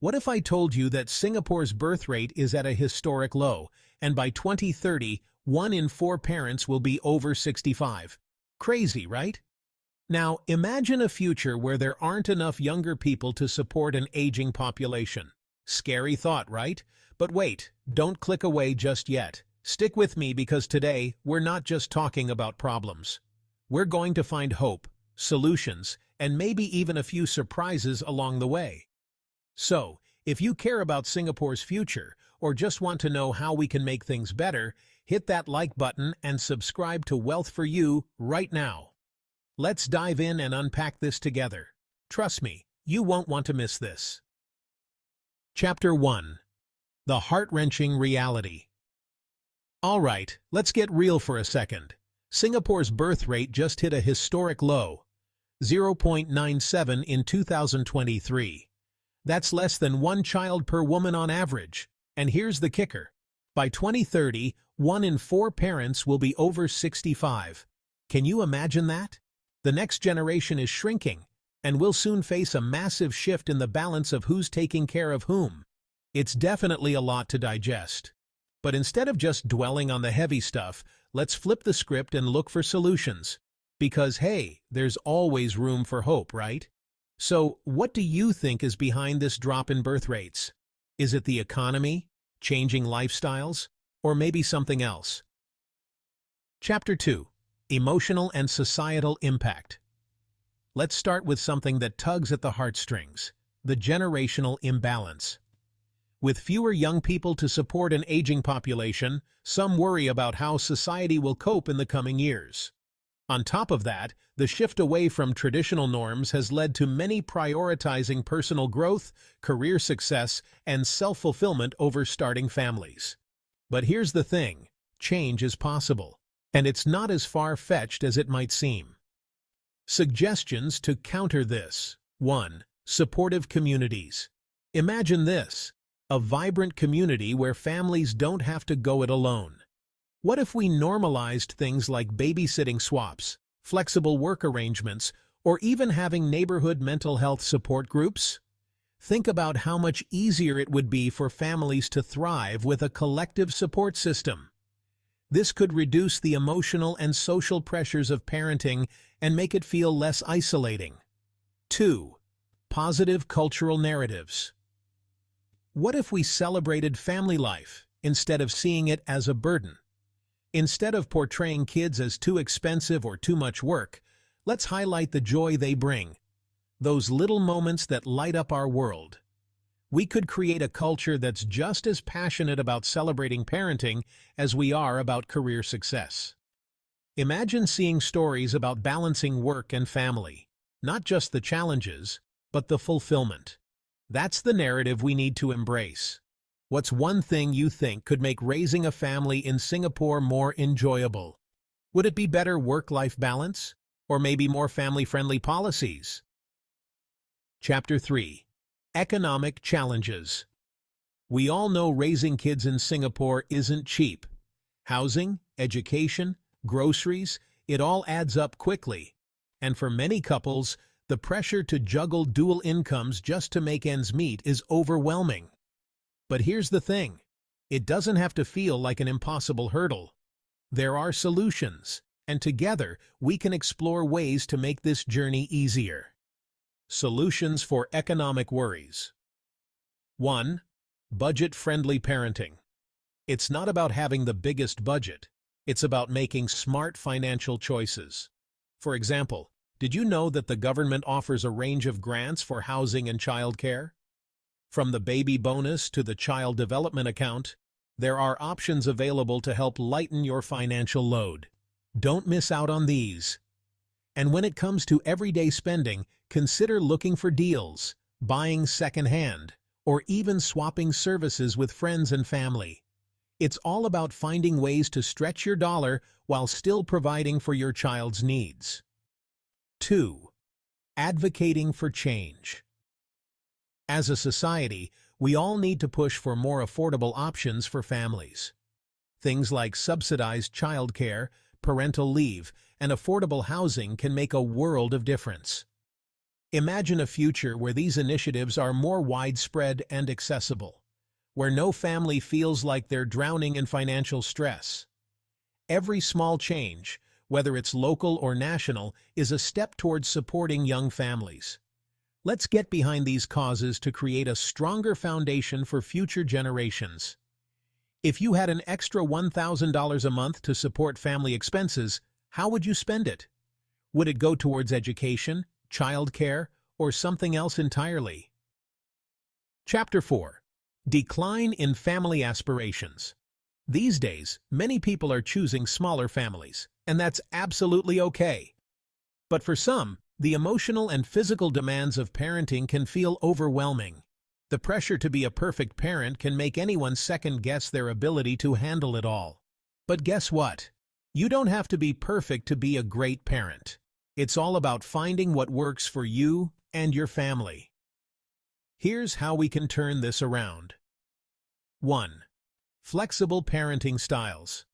What if I told you that Singapore's birth rate is at a historic low, and by 2030, 1 in 4 parents will be over 65? Crazy, right? Now, imagine a future where there aren't enough younger people to support an aging population. Scary thought, right? But wait, don't click away just yet. Stick with me because today, we're not just talking about problems. We're going to find hope, solutions, and maybe even a few surprises along the way. So, if you care about Singapore's future, or just want to know how we can make things better, hit that like button and subscribe to Wealth for You right now. Let's dive in and unpack this together. Trust me, you won't want to miss this. Chapter 1. The Heart-Wrenching Reality. All right, let's get real for a second. Singapore's birth rate just hit a historic low, 0.97 in 2023. That's less than 1 child per woman on average. And here's the kicker. By 2030, 1 in 4 parents will be over 65. Can you imagine that? The next generation is shrinking, and we'll soon face a massive shift in the balance of who's taking care of whom. It's definitely a lot to digest. But instead of just dwelling on the heavy stuff, let's flip the script and look for solutions. Because hey, there's always room for hope, right? So, what do you think is behind this drop in birth rates? Is it the economy, changing lifestyles, or maybe something else? Chapter 2. Emotional and Societal Impact. Let's start with something that tugs at the heartstrings, the generational imbalance. With fewer young people to support an aging population, some worry about how society will cope in the coming years. On top of that, the shift away from traditional norms has led to many prioritizing personal growth, career success, and self-fulfillment over starting families. But here's the thing, change is possible, and it's not as far-fetched as it might seem. Suggestions to counter this. 1. Supportive communities. Imagine this, a vibrant community where families don't have to go it alone. What if we normalized things like babysitting swaps, flexible work arrangements, or even having neighborhood mental health support groups? Think about how much easier it would be for families to thrive with a collective support system. This could reduce the emotional and social pressures of parenting and make it feel less isolating. 2. Positive cultural narratives. What if we celebrated family life instead of seeing it as a burden? Instead of portraying kids as too expensive or too much work, let's highlight the joy they bring, those little moments that light up our world. We could create a culture that's just as passionate about celebrating parenting as we are about career success. Imagine seeing stories about balancing work and family, not just the challenges, but the fulfillment. That's the narrative we need to embrace. What's one thing you think could make raising a family in Singapore more enjoyable? Would it be better work-life balance? Or maybe more family-friendly policies? Chapter 3. Economic Challenges. We all know raising kids in Singapore isn't cheap. Housing, education, groceries, it all adds up quickly. And for many couples, the pressure to juggle dual incomes just to make ends meet is overwhelming. But here's the thing, it doesn't have to feel like an impossible hurdle. There are solutions, and together we can explore ways to make this journey easier. Solutions for economic worries. 1. Budget-friendly parenting. It's not about having the biggest budget, it's about making smart financial choices. For example, did you know that the government offers a range of grants for housing and childcare? From the baby bonus to the child development account, there are options available to help lighten your financial load. Don't miss out on these. And when it comes to everyday spending, consider looking for deals, buying secondhand, or even swapping services with friends and family. It's all about finding ways to stretch your dollar while still providing for your child's needs. 2. Advocating for change. As a society, we all need to push for more affordable options for families. Things like subsidized childcare, parental leave, and affordable housing can make a world of difference. Imagine a future where these initiatives are more widespread and accessible, where no family feels like they're drowning in financial stress. Every small change, whether it's local or national, is a step towards supporting young families. Let's get behind these causes to create a stronger foundation for future generations. If you had an extra $1,000 a month to support family expenses, how would you spend it? Would it go towards education, childcare, or something else entirely? Chapter 4. Decline in Family Aspirations. These days, many people are choosing smaller families, and that's absolutely okay. But for some, the emotional and physical demands of parenting can feel overwhelming. The pressure to be a perfect parent can make anyone second-guess their ability to handle it all. But guess what? You don't have to be perfect to be a great parent. It's all about finding what works for you and your family. Here's how we can turn this around. 1. Flexible parenting styles.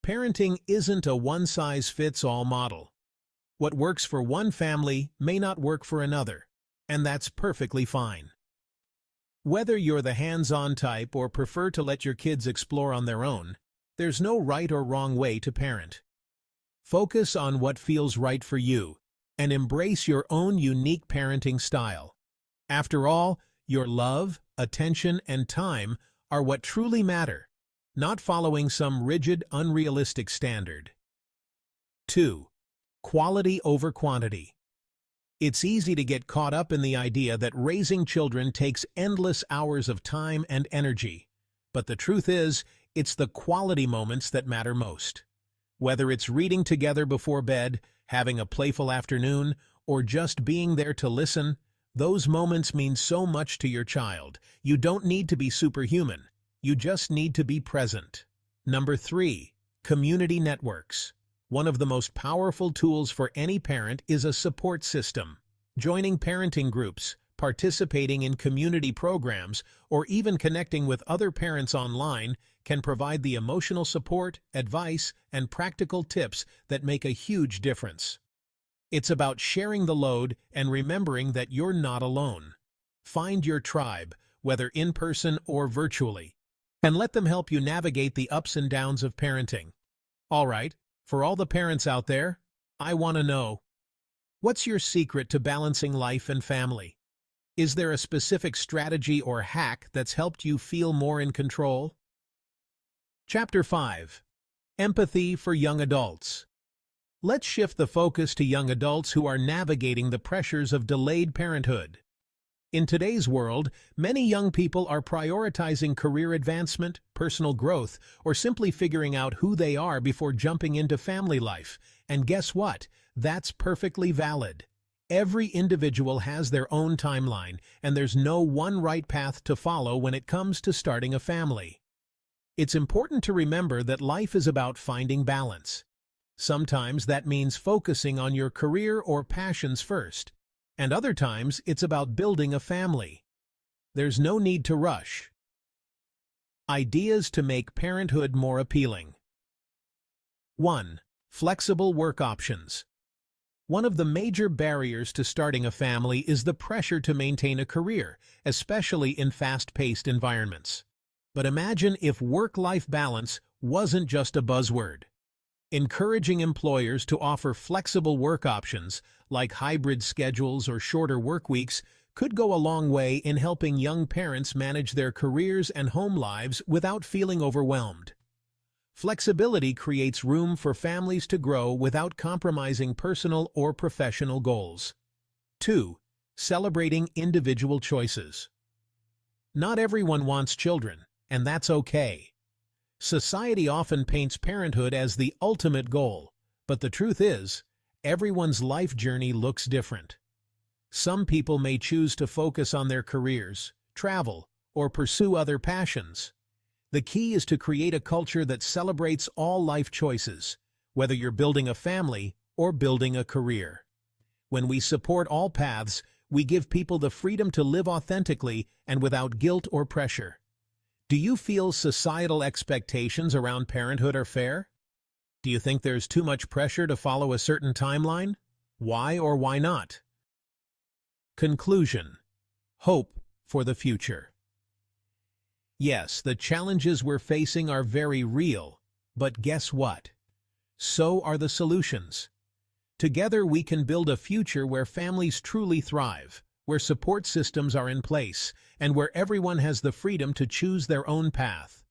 Parenting isn't a one-size-fits-all model. What works for one family may not work for another, and that's perfectly fine. Whether you're the hands-on type or prefer to let your kids explore on their own, there's no right or wrong way to parent. Focus on what feels right for you, and embrace your own unique parenting style. After all, your love, attention, and time are what truly matter, not following some rigid, unrealistic standard. 2. Quality over quantity. It's easy to get caught up in the idea that raising children takes endless hours of time and energy. But the truth is, it's the quality moments that matter most. Whether it's reading together before bed, having a playful afternoon, or just being there to listen, those moments mean so much to your child. You don't need to be superhuman. You just need to be present. Number 3. Community networks. One of the most powerful tools for any parent is a support system. Joining parenting groups, participating in community programs, or even connecting with other parents online can provide the emotional support, advice, and practical tips that make a huge difference. It's about sharing the load and remembering that you're not alone. Find your tribe, whether in person or virtually, and let them help you navigate the ups and downs of parenting. All right. For all the parents out there, I want to know, what's your secret to balancing life and family? Is there a specific strategy or hack that's helped you feel more in control? Chapter 5. Empathy for Young Adults. Let's shift the focus to young adults who are navigating the pressures of delayed parenthood. In today's world, many young people are prioritizing career advancement, personal growth, or simply figuring out who they are before jumping into family life. And guess what? That's perfectly valid. Every individual has their own timeline, and there's no one right path to follow when it comes to starting a family. It's important to remember that life is about finding balance. Sometimes that means focusing on your career or passions first, and other times it's about building a family. There's no need to rush. Ideas to make parenthood more appealing. 1. Flexible work options. One of the major barriers to starting a family is the pressure to maintain a career, especially in fast-paced environments. But imagine if work-life balance wasn't just a buzzword. Encouraging employers to offer flexible work options, like hybrid schedules or shorter work weeks, could go a long way in helping young parents manage their careers and home lives without feeling overwhelmed. Flexibility creates room for families to grow without compromising personal or professional goals. 2. Celebrating individual choices. Not everyone wants children, and that's okay. Society often paints parenthood as the ultimate goal, but the truth is, everyone's life journey looks different. Some people may choose to focus on their careers, travel, or pursue other passions. The key is to create a culture that celebrates all life choices, whether you're building a family or building a career. When we support all paths, we give people the freedom to live authentically and without guilt or pressure. Do you feel societal expectations around parenthood are fair? Do you think there's too much pressure to follow a certain timeline? Why or why not? Conclusion. Hope for the future. Yes, the challenges we're facing are very real, but guess what? So are the solutions. Together we can build a future where families truly thrive, where support systems are in place, and where everyone has the freedom to choose their own path.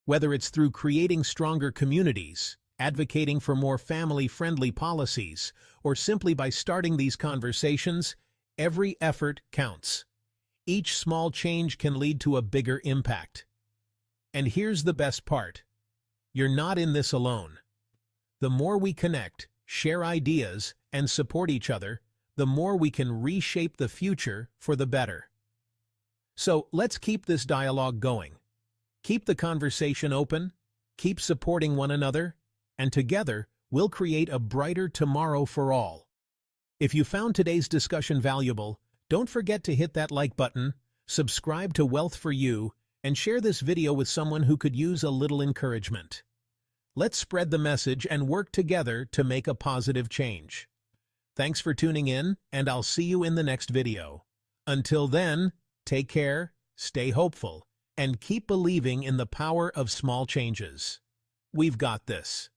Whether it's through creating stronger communities, advocating for more family-friendly policies, or simply by starting these conversations, every effort counts. Each small change can lead to a bigger impact. And here's the best part. You're not in this alone. The more we connect, share ideas, and support each other, the more we can reshape the future for the better. So let's keep this dialogue going. Keep the conversation open, keep supporting one another, and together we'll create a brighter tomorrow for all. If you found today's discussion valuable, don't forget to hit that like button, subscribe to Wealth for You, and share this video with someone who could use a little encouragement. Let's spread the message and work together to make a positive change. Thanks for tuning in, and I'll see you in the next video. Until then, take care, stay hopeful, and keep believing in the power of small changes. We've got this.